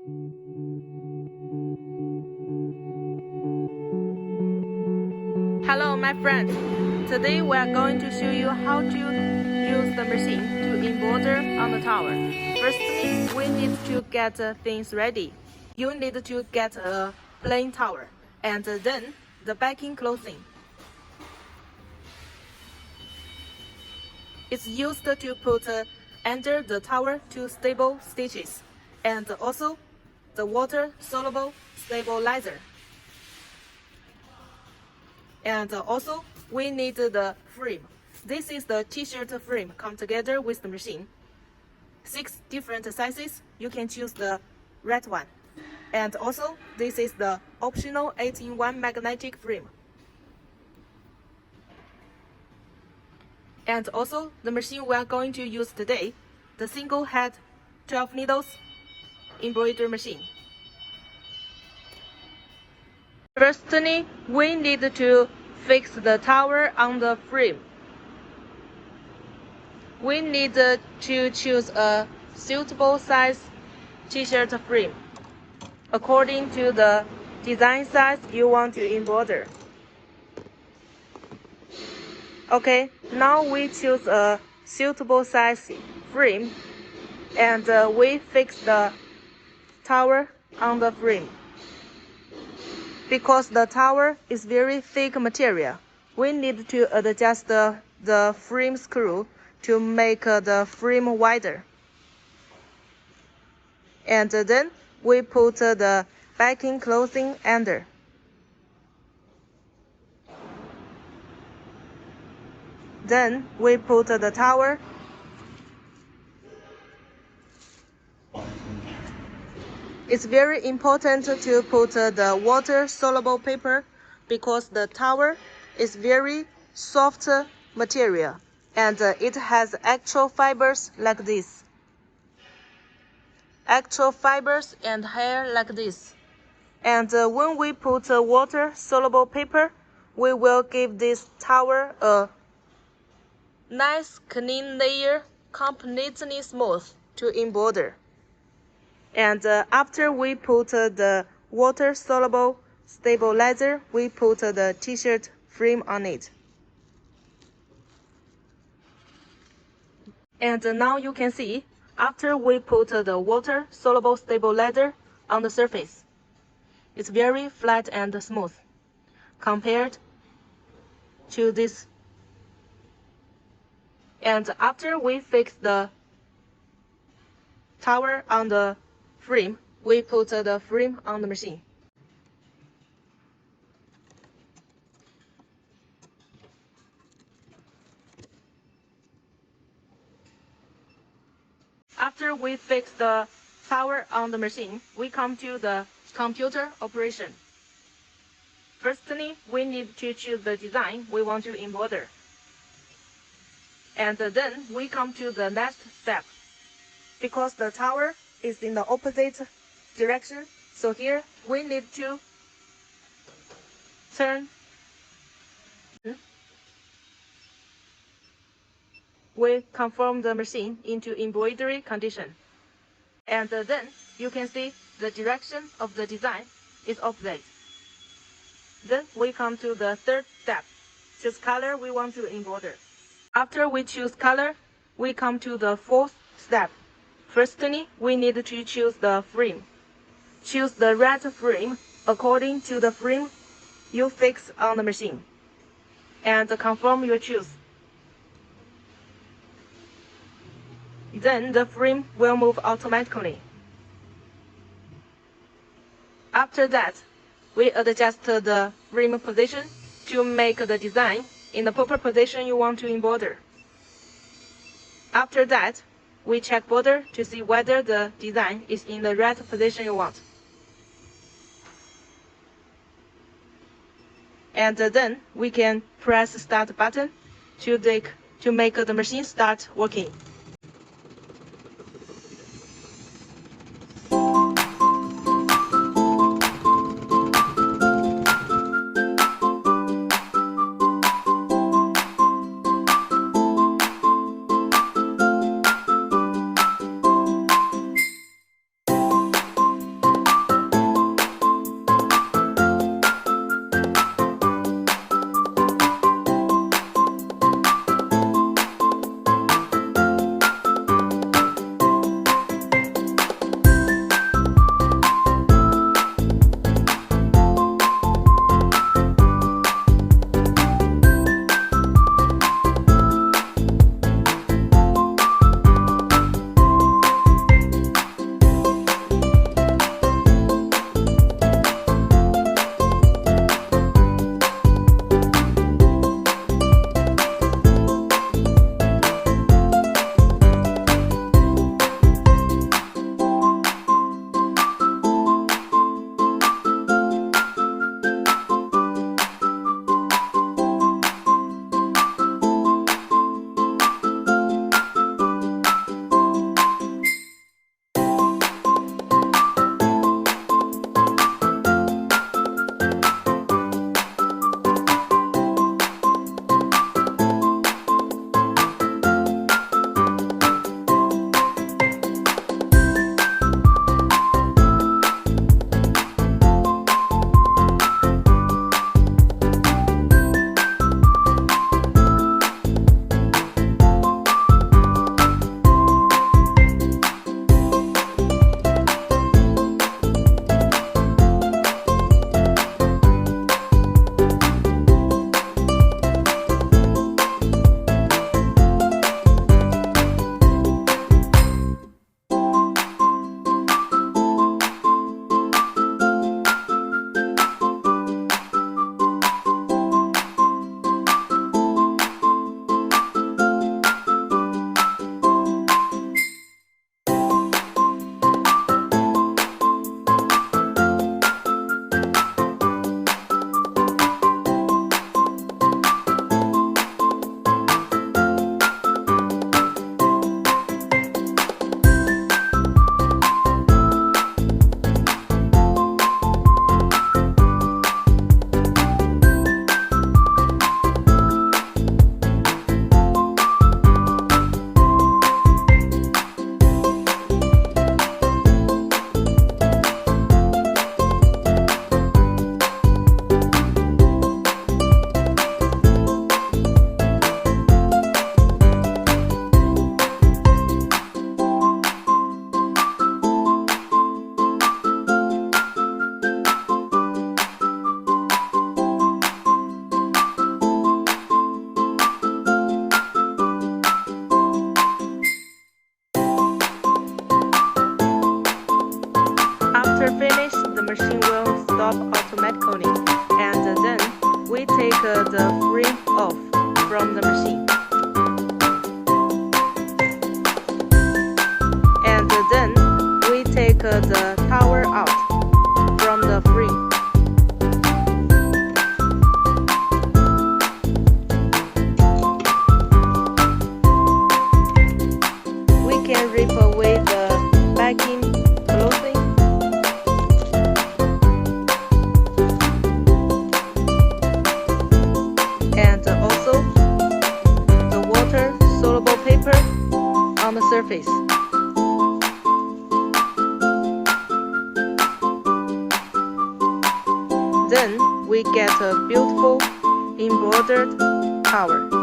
Hello my friends, today we are going to show you how to use the machine to embroider on the tower. Firstly, we need to get things ready. You need to get a plain tower and then the backing clothing. It's used to put under the tower two stable stitches and also the water-soluble stabilizer. And also, we need the frame. This is the t-shirt frame come together with the machine. 6 different sizes, you can choose the right one. And also, this is the optional 8-in-1 magnetic frame. And also, the machine we are going to use today, the single head 12 needles embroidery machine. Firstly, we need to fix the tower on the frame. We need to choose a suitable size t-shirt frame according to the design size you want to embroider. Okay, now we choose a suitable size frame and we fix the tower on the frame. Because the tower is very thick material, we need to adjust the frame screw to make the frame wider. And then we put the backing clothing under. Then we put the tower. It's very important to put the water-soluble paper because the tower is very soft material and it has actual fibers like this. Actual fibers and hair like this. And when we put water-soluble paper, we will give this tower a nice clean layer, completely smooth to embroider. And after we put the water-soluble stabilizer, we put the t-shirt frame on it. And now you can see, after we put the water-soluble stabilizer on the surface, it's very flat and smooth compared to this. And after we fix the tower on the frame, we put the frame on the machine. After we fix the tower on the machine, we come to the computer operation. Firstly, we need to choose the design we want to embroider. And then we come to the next step. Because the tower is in the opposite direction, so here we need to turn. We confirm the machine into embroidery condition. And then you can see the direction of the design is opposite. Then we come to the third step. Choose color we want to embroider. After we choose color, we come to the fourth step. Firstly, we need to choose the frame. Choose the right frame according to the frame you fix on the machine. And confirm your choice. Then the frame will move automatically. After that, we adjust the frame position to make the design in the proper position you want to embroider. After that, we check border to see whether the design is in the right position you want. And then we can press start button to make the machine start working. After finish, the machine will stop automatically, and then we take the frame off from the machine. And then we take the tower out from the frame. We can rip away the backing clothing. And also the water-soluble paper on the surface. Then we get a beautiful embroidered tower.